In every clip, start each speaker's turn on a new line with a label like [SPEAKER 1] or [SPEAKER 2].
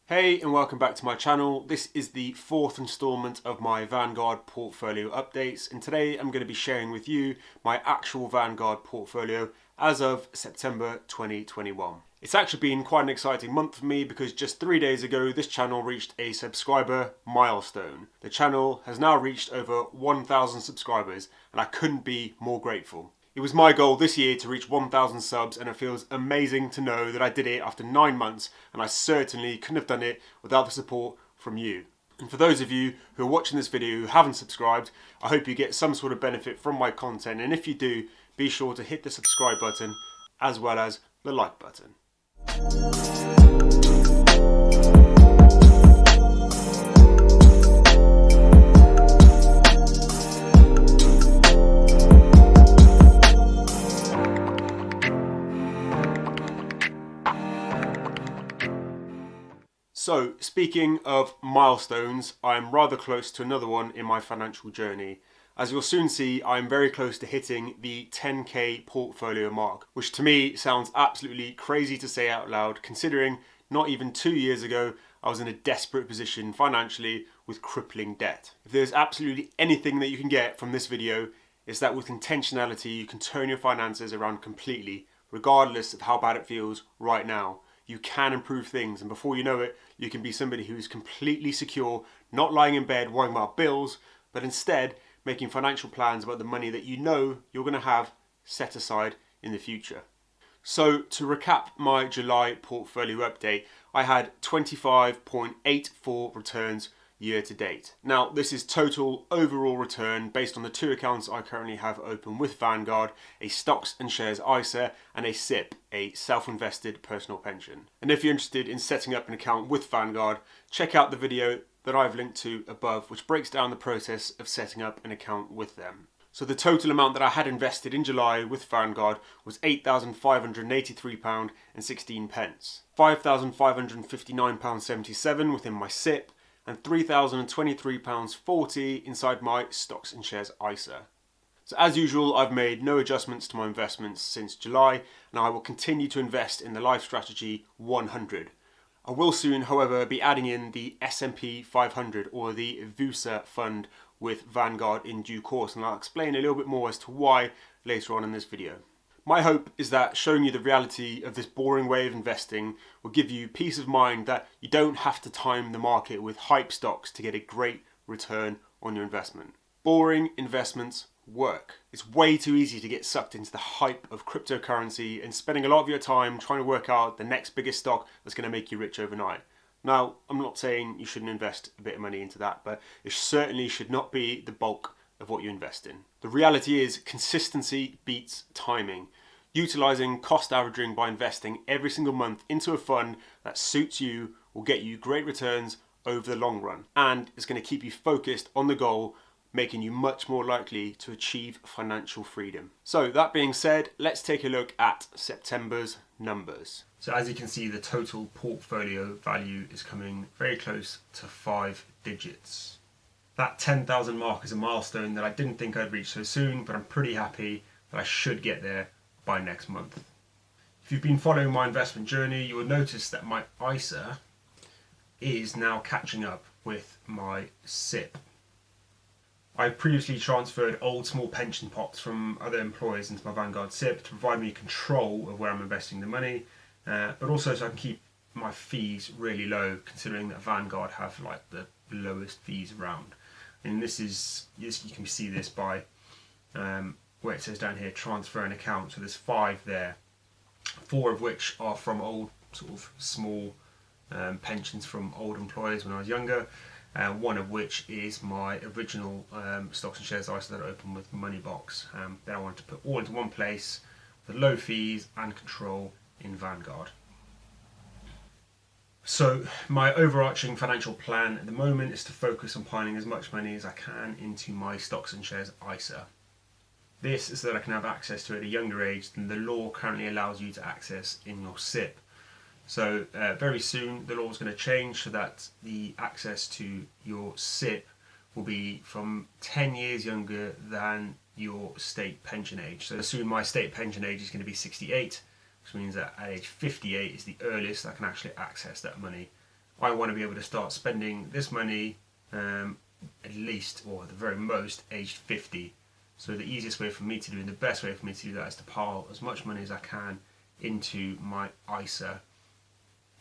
[SPEAKER 1] Hey and welcome back to my channel. This is the fourth installment of my Vanguard portfolio updates, and today I'm going to be sharing with you my actual Vanguard portfolio as of September 2021. It's actually been quite an exciting month for me because just 3 days ago this channel reached a subscriber milestone. The channel has now reached over 1,000 subscribers and I couldn't be more grateful. It was my goal this year to reach 1,000 subs, and it feels amazing to know that I did it after 9 months, and I certainly couldn't have done it without the support from you. And for those of you who are watching this video who haven't subscribed, I hope you get some sort of benefit from my content, and if you do, be sure to hit the subscribe button as well as the like button. So, speaking of milestones, I'm rather close to another one in my financial journey. As you'll soon see, I'm very close to hitting the 10k portfolio mark, which to me sounds absolutely crazy to say out loud, considering not even 2 years ago I was in a desperate position financially with crippling debt. If there's absolutely anything that you can get from this video, it's that with intentionality you can turn your finances around completely, regardless of how bad it feels right now. You can improve things, and before you know it, you can be somebody who's completely secure, not lying in bed worrying about bills, but instead making financial plans about the money that you know you're going to have set aside in the future. So to recap my July portfolio update, I had 25.84 returns year to date. Now this is total overall return based on the two accounts I currently have open with Vanguard, a stocks and shares ISA and a SIP, a self-invested personal pension. And if you're interested in setting up an account with Vanguard, check out the video that I've linked to above, which breaks down the process of setting up an account with them. So the total amount that I had invested in July with Vanguard was £8,583.16, £5,559.77 within my SIP, and £3,023.40 inside my stocks and shares ISA. So as usual, I've made no adjustments to my investments since July, and I will continue to invest in the Life Strategy 100. I will soon, however, be adding in the S&P 500 or the VUSA fund with Vanguard in due course, and I'll explain a little bit more as to why later on in this video. My hope is that showing you the reality of this boring way of investing will give you peace of mind that you don't have to time the market with hype stocks to get a great return on your investment. Boring investments work. It's way too easy to get sucked into the hype of cryptocurrency and spending a lot of your time trying to work out the next biggest stock that's going to make you rich overnight. Now, I'm not saying you shouldn't invest a bit of money into that, but it certainly should not be the bulk of what you invest in. The reality is consistency beats timing. Utilizing cost averaging by investing every single month into a fund that suits you will get you great returns over the long run, and it's going to keep you focused on the goal, making you much more likely to achieve financial freedom. So that being said, let's take a look at September's numbers. So as you can see, the total portfolio value is coming very close to 5 digits. That 10,000 mark is a milestone that I didn't think I'd reach so soon, but I'm pretty happy that I should get there by next month. If you've been following my investment journey, you will notice that my ISA is now catching up with my SIP. I previously transferred old small pension pots from other employers into my Vanguard SIP to provide me control of where I'm investing the money, but also so I can keep my fees really low, considering that Vanguard have like the lowest fees around. And this is, you can see this by where it says down here, transfer an account. So there's 5 there, 4 of which are from old sort of small pensions from old employers when I was younger, one of which is my original stocks and shares ISA that I opened with Moneybox. That I wanted to put all into one place with low fees and control in Vanguard. So my overarching financial plan at the moment is to focus on piling as much money as I can into my stocks and shares ISA. This is so that I can have access to it at a younger age than the law currently allows you to access in your SIP. So very soon the law is going to change so that the access to your SIP will be from 10 years younger than your state pension age. So soon my state pension age is going to be 68, which means that at age 58 is the earliest I can actually access that money I want to be able to start spending this money at least, or at the very most, aged 50. So the easiest way for me to do, and the best way for me to do that, is to pile as much money as I can into my ISA.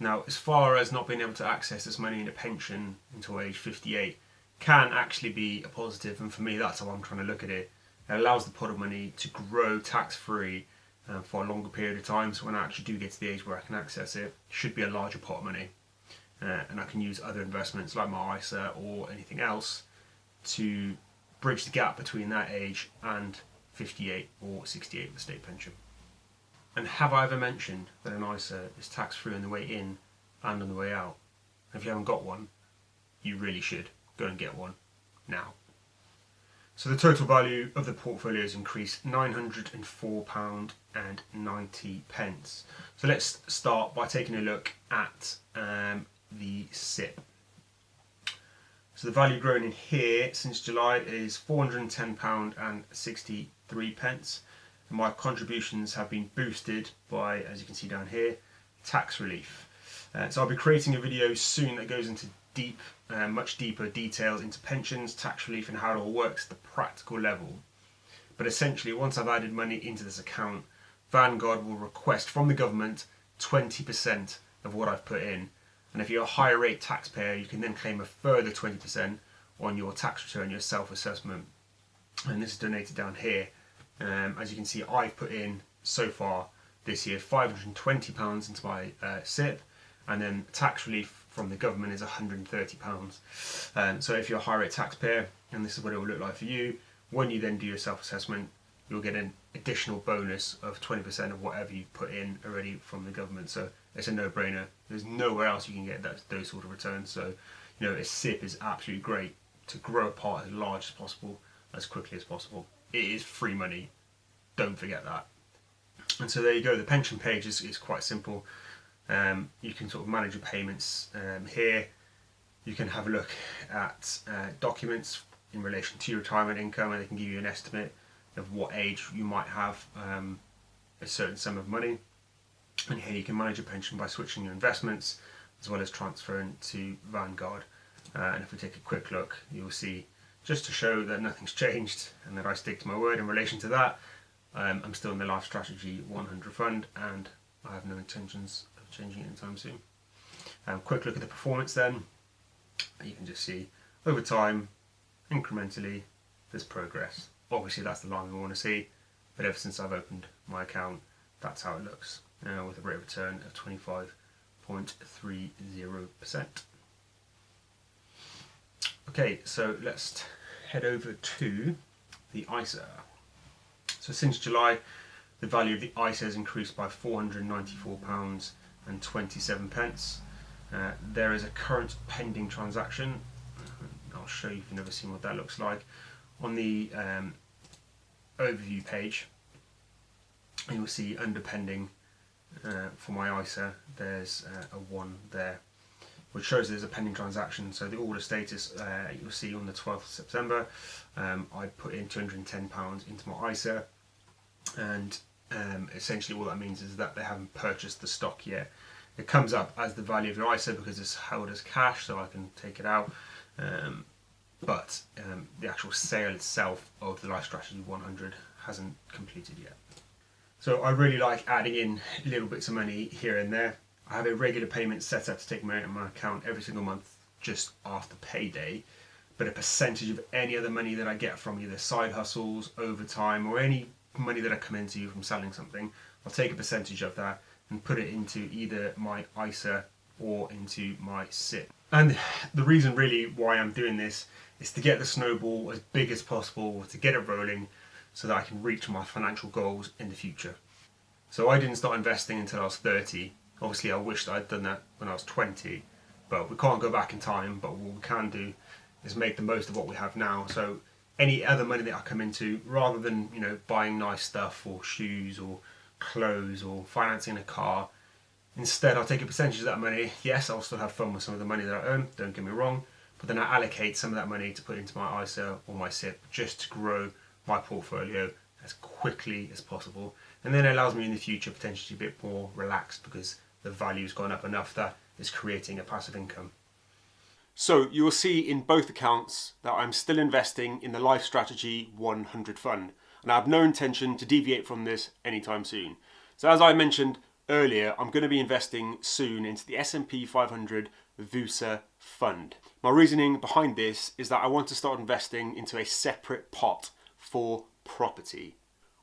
[SPEAKER 1] Now, as far as not being able to access this money in a pension until age 58 can actually be a positive, and for me that's how I'm trying to look at it. It allows the pot of money to grow tax-free for a longer period of time, so when I actually do get to the age where I can access it, it should be a larger pot of money. And I can use other investments like my ISA or anything else to bridge the gap between that age and 58 or 68 with a state pension. And have I ever mentioned that an ISA is tax-free on the way in and on the way out? If you haven't got one, you really should go and get one now. So the total value of the portfolio has increased £904.90. So let's start by taking a look at the SIP. So the value grown in here since July is £410.63. And my contributions have been boosted by, as you can see down here, tax relief. So I'll be creating a video soon that goes into much deeper details into pensions, tax relief, and how it all works at the practical level. But essentially, once I've added money into this account, Vanguard will request from the government 20% of what I've put in. And if you're a higher rate taxpayer, you can then claim a further 20% on your tax return, your self-assessment. And this is donated down here. As you can see, I've put in so far this year £520 into my SIP, and then tax relief from the government is £130. So if you're a high rate taxpayer, and this is what it will look like for you, when you then do your self-assessment, you'll get an additional bonus of 20% of whatever you've put in already from the government. So it's a no-brainer. There's nowhere else you can get those sort of returns. So, a SIP is absolutely great to grow a pot as large as possible, as quickly as possible. It is free money. Don't forget that. And so there you go. The pension page is quite simple. You can sort of manage your payments here. You can have a look at documents in relation to your retirement income, and they can give you an estimate of what age you might have a certain sum of money. And here you can manage your pension by switching your investments as well as transferring to Vanguard. And if we take a quick look, you'll see, just to show that nothing's changed and that I stick to my word in relation to that, I'm still in the Life Strategy 100 fund, and I have no intentions of changing it anytime soon. Quick look at the performance then. You can just see over time, incrementally, there's progress. Obviously that's the line we want to see, but ever since I've opened my account, that's how it looks, with a rate of return of 25.30%. Okay, so let's head over to the ISA. So since July, the value of the ISA has increased by £494.27. There is a current pending transaction. I'll show you if you've never seen what that looks like. On the overview page, you'll see under pending for my ISA, there's a 1 there, which shows there's a pending transaction. So the order status, you'll see on the 12th of September, I put in £210 into my ISA, and essentially all that means is that they haven't purchased the stock yet. It comes up as the value of your ISA because it's held as cash, so I can take it out. But the actual sale itself of the Life Strategy 100 hasn't completed yet. So I really like adding in little bits of money here and there. I have a regular payment set up to take money out of my account every single month just after payday, but a percentage of any other money that I get from either side hustles, overtime, or any money that I come into from selling something, I'll take a percentage of that and put it into either my ISA or into my SIP. And the reason really why I'm doing this is to get the snowball as big as possible, to get it rolling so that I can reach my financial goals in the future. So I didn't start investing until I was 30. Obviously I wished I'd done that when I was 20, but we can't go back in time. But what we can do is make the most of what we have now. So any other money that I come into, rather than buying nice stuff or shoes or clothes or financing a car, instead I'll take a percentage of that money. Yes, I'll still have fun with some of the money that I earn, don't get me wrong, but then I allocate some of that money to put into my ISA or my SIP just to grow my portfolio as quickly as possible. And then it allows me in the future potentially to be a bit more relaxed because the value's gone up enough that that's creating a passive income. So you will see in both accounts that I'm still investing in the Life Strategy 100 fund, and I have no intention to deviate from this anytime soon. So as I mentioned earlier, I'm going to be investing soon into the S&P 500 VUSA fund. My reasoning behind this is that I want to start investing into a separate pot for property.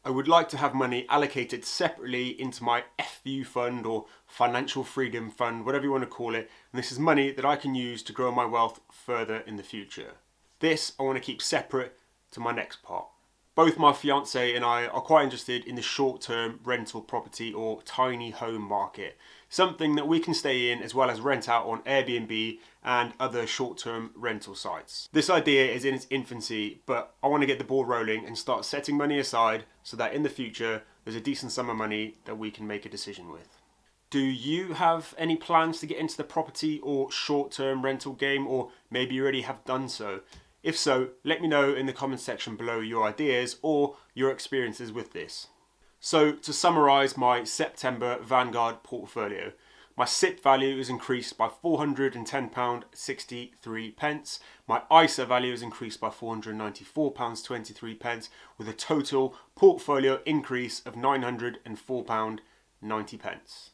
[SPEAKER 1] I would like to have money allocated separately into my FU fund or financial freedom fund, whatever you want to call it, and this is money that I can use to grow my wealth further in the future. This I want to keep separate to my next pot. Both my fiance and I are quite interested in the short-term rental property or tiny home market, something that we can stay in as well as rent out on Airbnb and other short-term rental sites. This idea is in its infancy, but I want to get the ball rolling and start setting money aside so that in the future there's a decent sum of money that we can make a decision with. Do you have any plans to get into the property or short-term rental game, or maybe you already have done so? If so, let me know in the comments section below your ideas or your experiences with this. So to summarise my September Vanguard portfolio, my SIP value is increased by £410.63. My ISA value is increased by £494.23, with a total portfolio increase of £904.90.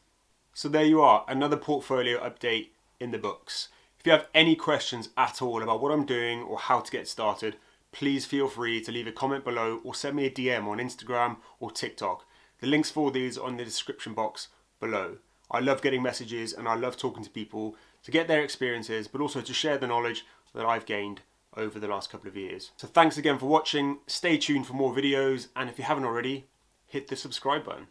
[SPEAKER 1] So there you are, another portfolio update in the books. If you have any questions at all about what I'm doing or how to get started, please feel free to leave a comment below or send me a DM on Instagram or TikTok. The links for these are in the description box below. I love getting messages and I love talking to people to get their experiences, but also to share the knowledge that I've gained over the last couple of years. So thanks again for watching. Stay tuned for more videos, and if you haven't already, hit the subscribe button.